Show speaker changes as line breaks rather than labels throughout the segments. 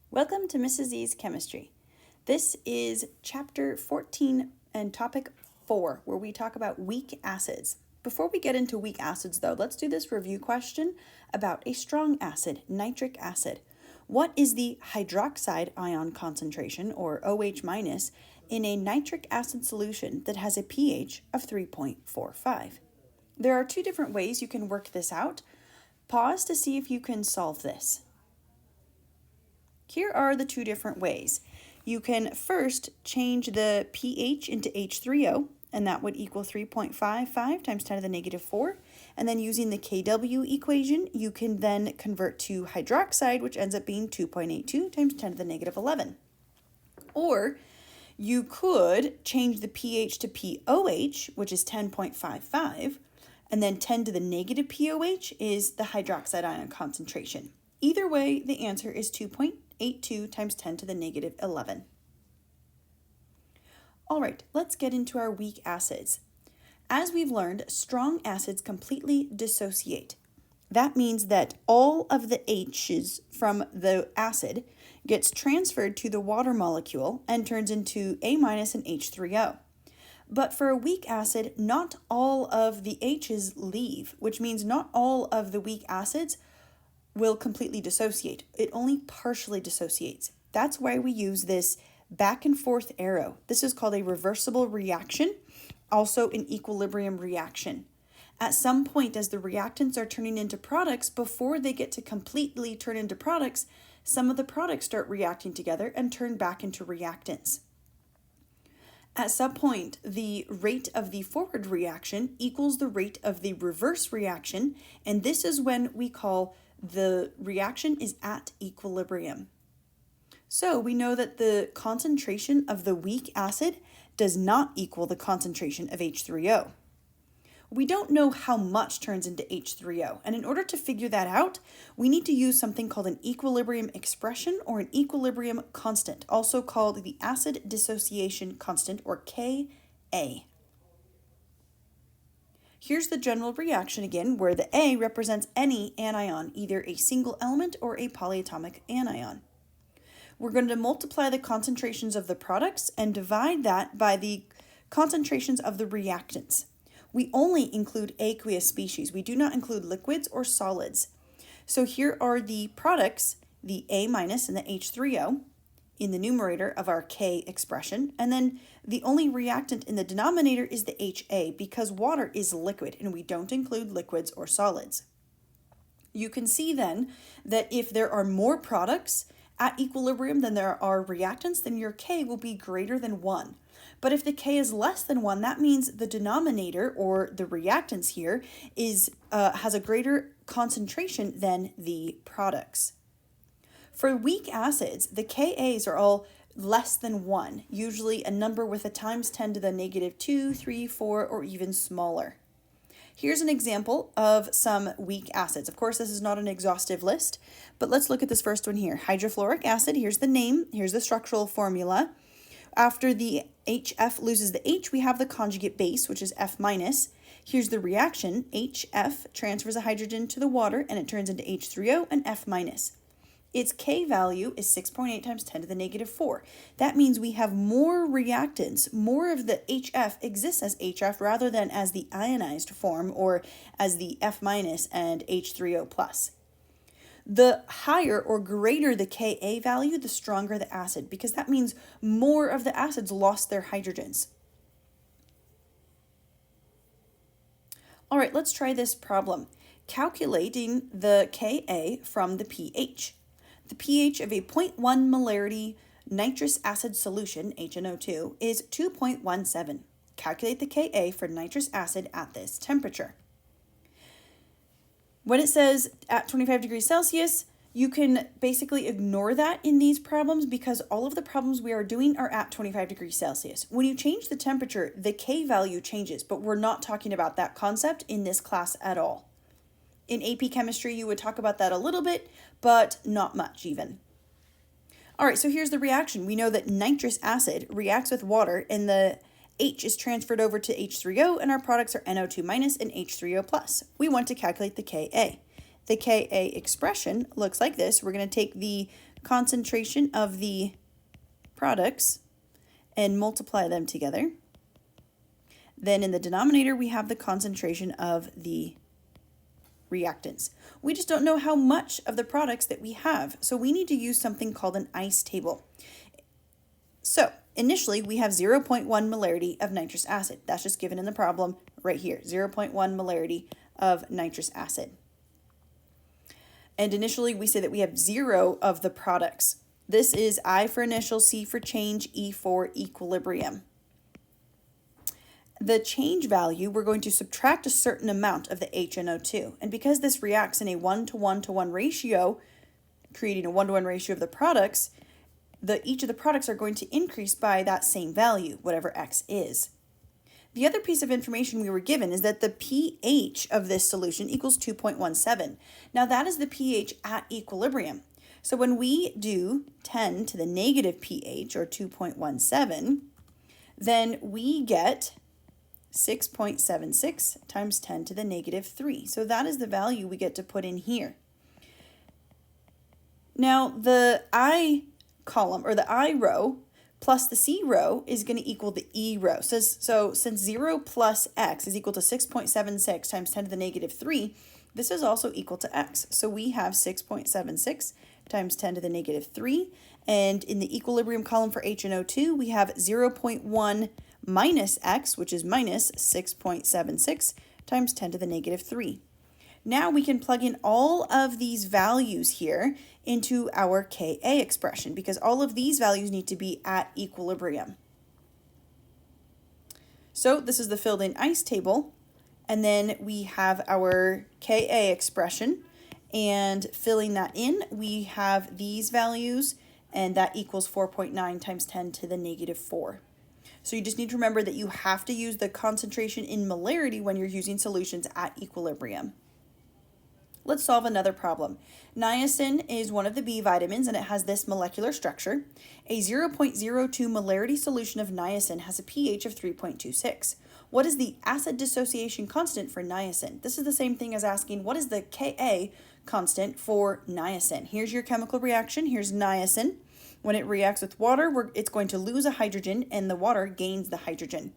Welcome to Mrs. Z's Chemistry. This is chapter 14 and topic 4, where we talk about weak acids. Before we get into weak acids, though, let's do this review question about a strong acid, nitric acid. What is the hydroxide ion concentration, or OH minus, in a nitric acid solution that has a pH of 3.45? There are two different ways you can work this out. Pause to see if you can solve this. Here are the two different ways. You can first change the pH into H3O, and that would equal 3.55 times 10 to the negative 4. And then using the Kw equation, you can then convert to hydroxide, which ends up being 2.82 times 10 to the negative 11. Or you could change the pH to POH, which is 10.55, and then 10 to the negative POH is the hydroxide ion concentration. Either way, the answer is 2.82 times 10 to the negative 11. All right, let's get into our weak acids. As we've learned, strong acids completely dissociate. That means that all of the H's from the acid gets transferred to the water molecule and turns into A- and H3O. But for a weak acid, not all of the H's leave, which means not all of the weak acids will completely dissociate. It only partially dissociates. That's why we use this back and forth arrow. This is called a reversible reaction, also an equilibrium reaction. At some point, as the reactants are turning into products, before they get to completely turn into products, some of the products start reacting together and turn back into reactants. At some point, the rate of the forward reaction equals the rate of the reverse reaction, and this is when we call the reaction is at equilibrium. So we know that the concentration of the weak acid does not equal the concentration of H3O. We don't know how much turns into H3O, and in order to figure that out, we need to use something called an equilibrium expression or an equilibrium constant, also called the acid dissociation constant, or Ka. Here's the general reaction again, where the A represents any anion, either a single element or a polyatomic anion. We're going to multiply the concentrations of the products and divide that by the concentrations of the reactants. We only include aqueous species. We do not include liquids or solids. So here are the products, the A- and the H3O, in the numerator of our K expression, and then the only reactant in the denominator is the HA, because water is liquid and we don't include liquids or solids. You can see then that if there are more products at equilibrium than there are reactants, then your K will be greater than 1. But if the K is less than 1, that means the denominator, or the reactants here, has a greater concentration than the products. For weak acids, the Ka's are all less than 1, usually a number with a times 10 to the negative 2, 3, 4, or even smaller. Here's an example of some weak acids. Of course, this is not an exhaustive list, but let's look at this first one here. Hydrofluoric acid, here's the name, here's the structural formula. After the HF loses the H, we have the conjugate base, which is F-. Here's the reaction. HF transfers a hydrogen to the water, and it turns into H3O and F-. Its K value is 6.8 times 10 to the negative 4. That means we have more reactants, more of the HF exists as HF rather than as the ionized form or as the F- and H3O+. The higher or greater the Ka value, the stronger the acid, because that means more of the acids lost their hydrogens. All right, let's try this problem. Calculating the Ka from the pH. The pH of a 0.1 molarity nitrous acid solution, HNO2, is 2.17. Calculate the Ka for nitrous acid at this temperature. When it says at 25 degrees Celsius, you can basically ignore that in these problems because all of the problems we are doing are at 25 degrees Celsius. When you change the temperature, the K value changes, but we're not talking about that concept in this class at all. In AP Chemistry, you would talk about that a little bit, but not much even. All right, so here's the reaction. We know that nitrous acid reacts with water and the H is transferred over to H3O, and our products are NO2- and H3O+. We want to calculate the Ka. the Ka expression looks like this. We're going to take the concentration of the products and multiply them together. Then in the denominator, we have the concentration of the reactants. We just don't know how much of the products that we have, so we need to use something called an ICE table. So initially, we have 0.1 molarity of nitrous acid. That's just given in the problem right here, 0.1 molarity of nitrous acid. And initially, we say that we have 0 of the products. This is I for initial, C for change, E for equilibrium. The change value, we're going to subtract a certain amount of the HNO2. And because this reacts in a 1-to-1-to-1 ratio, creating a 1-to-1 ratio of the products, each of the products are going to increase by that same value, whatever X is. The other piece of information we were given is that the pH of this solution equals 2.17. Now that is the pH at equilibrium. So when we do 10 to the negative pH, or 2.17, then we get 6.76 times 10 to the negative 3. So that is the value we get to put in here. Now the I column, or the I row, plus the C row is going to equal the E row. So since 0 plus X is equal to 6.76 times 10 to the negative 3, this is also equal to X. So we have 6.76 times 10 to the negative 3. And in the equilibrium column for HNO2, we have 0.1 minus X, which is minus 6.76 times 10 to the negative 3. Now we can plug in all of these values here into our Ka expression, because all of these values need to be at equilibrium. So this is the filled in ICE table, and then we have our Ka expression, and filling that in, we have these values, and that equals 4.9 times 10 to the negative 4. So you just need to remember that you have to use the concentration in molarity when you're using solutions at equilibrium. Let's solve another problem. Niacin is one of the B vitamins, and it has this molecular structure. A 0.02 molarity solution of niacin has a pH of 3.26. What is the acid dissociation constant for niacin? This is the same thing as asking, what is the Ka constant for niacin? Here's your chemical reaction. Here's niacin. When it reacts with water, it's going to lose a hydrogen, and the water gains the hydrogen.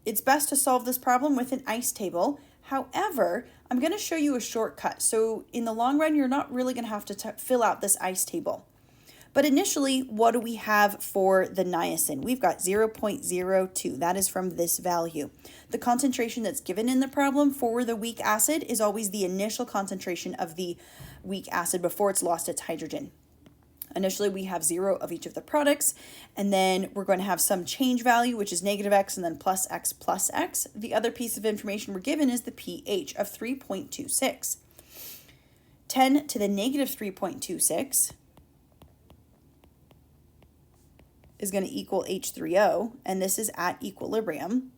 It's best to solve this problem with an ICE table. However, I'm going to show you a shortcut. So in the long run, you're not really going to have to fill out this ICE table. But initially, what do we have for the niacin? We've got 0.02. That is from this value. The concentration that's given in the problem for the weak acid is always the initial concentration of the weak acid before it's lost its hydrogen. Initially, we have 0 of each of the products, and then we're going to have some change value, which is negative X, and then plus X plus X. The other piece of information we're given is the pH of 3.26. 10 to the negative 3.26 is going to equal H3O, and this is at equilibrium.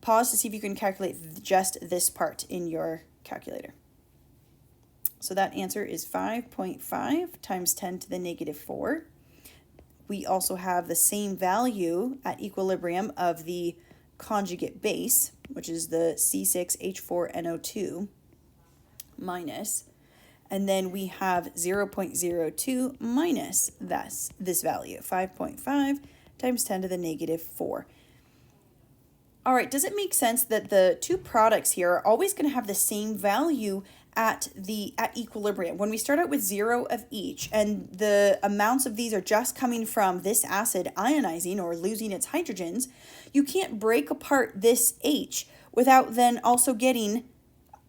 Pause to see if you can calculate just this part in your calculator. So that answer is 5.5 times 10 to the negative 4. We also have the same value at equilibrium of the conjugate base, which is the C6H4NO2 minus, and then we have 0.02 minus this value, 5.5 times 10 to the negative 4. All right, does it make sense that the two products here are always going to have the same value at equilibrium? When we start out with 0 of each, and the amounts of these are just coming from this acid ionizing or losing its hydrogens, you can't break apart this H without then also getting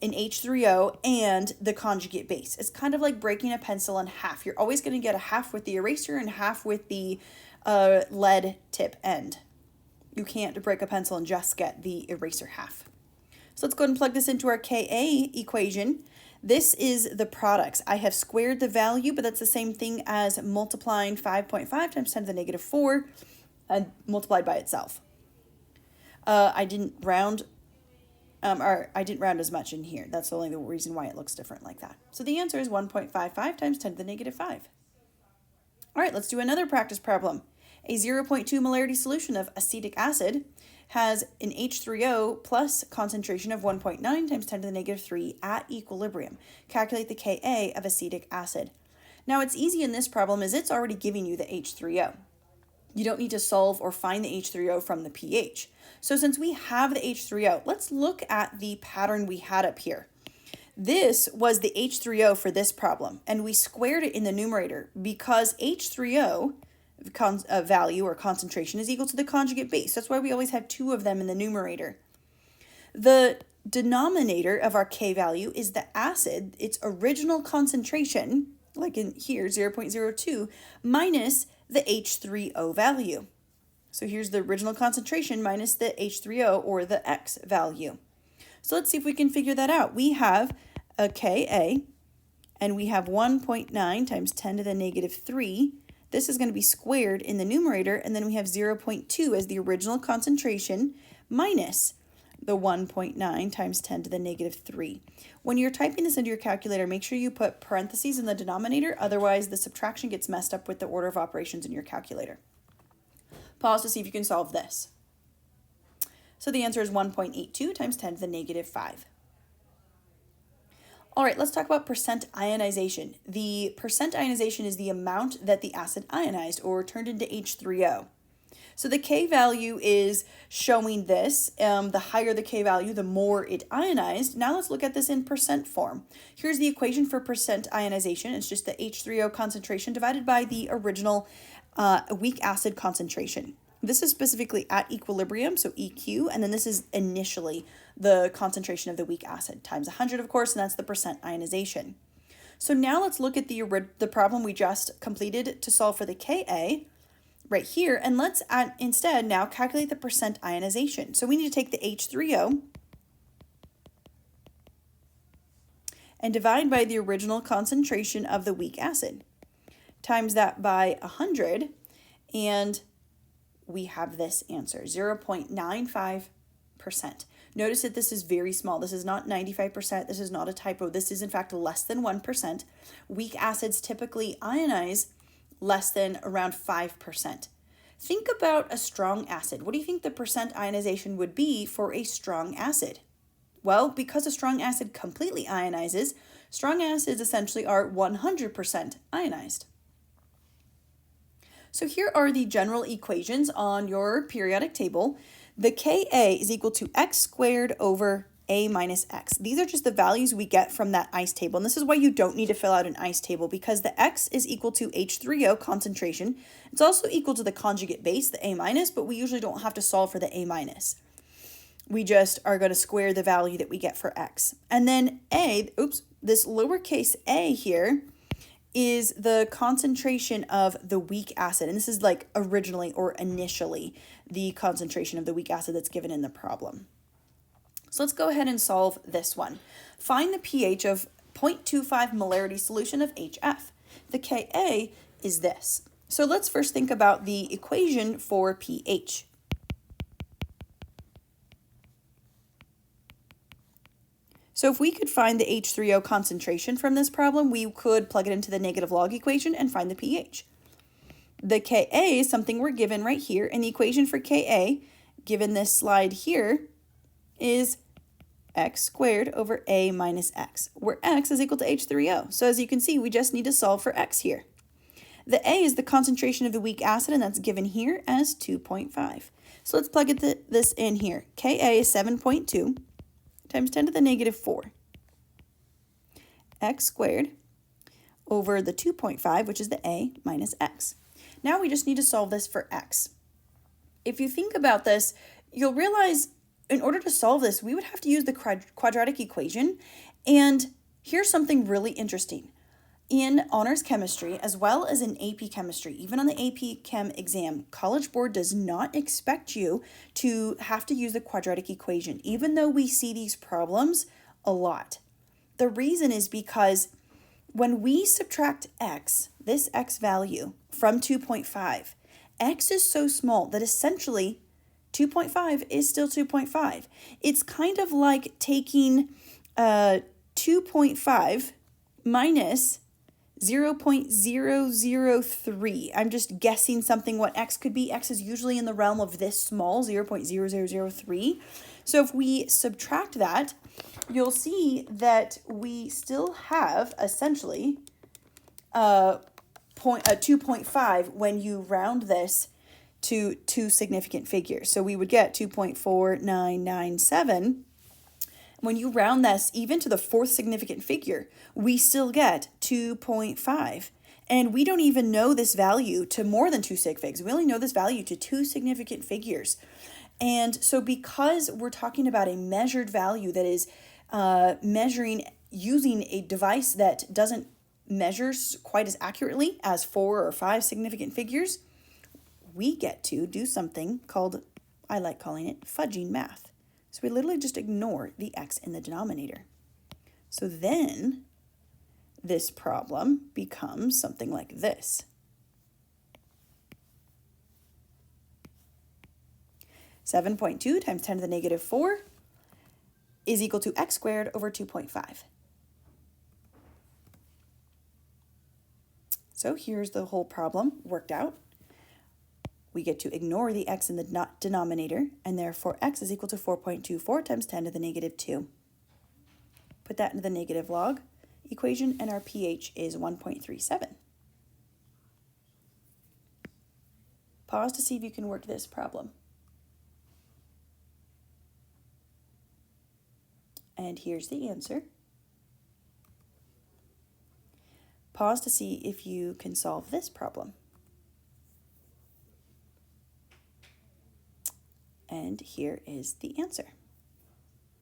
an H3O and the conjugate base. It's kind of like breaking a pencil in half. You're always going to get a half with the eraser and half with the lead tip end. You can't break a pencil and just get the eraser half. So let's go ahead and plug this into our Ka equation. This is the products. I have squared the value, but that's the same thing as multiplying 5.5 times 10 to the negative 4 and multiplied by itself. I didn't round as much in here. That's only the reason why it looks different like that. So the answer is 1.55 times 10 to the negative 5. All right, let's do another practice problem. A 0.2 molarity solution of acetic acid has an H3O plus concentration of 1.9 times 10 to the negative 3 at equilibrium. Calculate the Ka of acetic acid. Now, what's easy in this problem is it's already giving you the H3O. You don't need to solve or find the H3O from the pH. So since we have the H3O, let's look at the pattern we had up here. This was the H3O for this problem, and we squared it in the numerator because H3O value or concentration is equal to the conjugate base. That's why we always had two of them in the numerator. The denominator of our K value is the acid, its original concentration, like in here, 0.02, minus the H3O value. So here's the original concentration minus the H3O, or the X value. So let's see if we can figure that out. We have a Ka, and we have 1.9 times 10 to the negative 3. This is going to be squared in the numerator, and then we have 0.2 as the original concentration minus the 1.9 times 10 to the negative 3. When you're typing this into your calculator, make sure you put parentheses in the denominator, otherwise the subtraction gets messed up with the order of operations in your calculator. Pause to see if you can solve this. So the answer is 1.82 times 10 to the negative 5. All right, let's talk about percent ionization. The percent ionization is the amount that the acid ionized or turned into H3O. So the K value is showing this. The higher the K value, the more it ionized. Now let's look at this in percent form. Here's the equation for percent ionization. It's just the H3O concentration divided by the original weak acid concentration. This is specifically at equilibrium, so EQ, and then this is initially the concentration of the weak acid times 100, of course, and that's the percent ionization. So now let's look at the problem we just completed to solve for the Ka right here, and let's instead now calculate the percent ionization. So we need to take the H3O and divide by the original concentration of the weak acid, times that by 100, and we have this answer, 0.95%. Notice that this is very small. This is not 95%. This is not a typo. This is, in fact, less than 1%. Weak acids typically ionize less than around 5%. Think about a strong acid. What do you think the percent ionization would be for a strong acid? Well, because a strong acid completely ionizes, strong acids essentially are 100% ionized. So here are the general equations on your periodic table. The Ka is equal to x squared over a minus x. These are just the values we get from that ICE table. And this is why you don't need to fill out an ICE table, because the x is equal to H3O concentration. It's also equal to the conjugate base, the A minus, but we usually don't have to solve for the A minus. We just are going to square the value that we get for x. And then this lowercase a here is the concentration of the weak acid. And this is like originally or initially the concentration of the weak acid that's given in the problem. So let's go ahead and solve this one. Find the pH of 0.25 molarity solution of HF. The Ka is this. So let's first think about the equation for pH. So if we could find the H3O concentration from this problem, we could plug it into the negative log equation and find the pH. The Ka is something we're given right here, and the equation for Ka, given this slide here, is x squared over a minus x, where x is equal to H3O. So as you can see, we just need to solve for x here. The A is the concentration of the weak acid, and that's given here as 2.5. So let's plug this in here. Ka is 7.2 times 10 to the negative 4. X squared over the 2.5, which is the A, minus x. Now we just need to solve this for x. If you think about this, you'll realize in order to solve this, we would have to use the quadratic equation. And here's something really interesting. In honors chemistry, as well as in AP chemistry, even on the AP Chem exam, College Board does not expect you to have to use the quadratic equation, even though we see these problems a lot. The reason is because when we subtract x, this x value, from 2.5, x is so small that essentially 2.5 is still 2.5. It's kind of like taking 2.5 minus 0.003. I'm just guessing something what x could be. X is usually in the realm of this small, 0.0003. So if we subtract that, you'll see that we still have essentially 2.5 when you round this to two significant figures. So we would get 2.4997. When you round this even to the fourth significant figure, we still get 2.5. And we don't even know this value to more than two sig figs. We only know this value to two significant figures. And so because we're talking about a measured value that is measuring using a device that doesn't measure quite as accurately as 4 or 5 significant figures, we get to do something called, I like calling it, fudging math. So we literally just ignore the x in the denominator. So then this problem becomes something like this. 7.2 times 10 to the negative 4 is equal to x squared over 2.5. So here's the whole problem worked out. We get to ignore the x in the denominator, and therefore x is equal to 4.24 times 10 to the negative 2. Put that into the negative log equation, and our pH is 1.37. Pause to see if you can work this problem. And here's the answer. Pause to see if you can solve this problem. And here is the answer.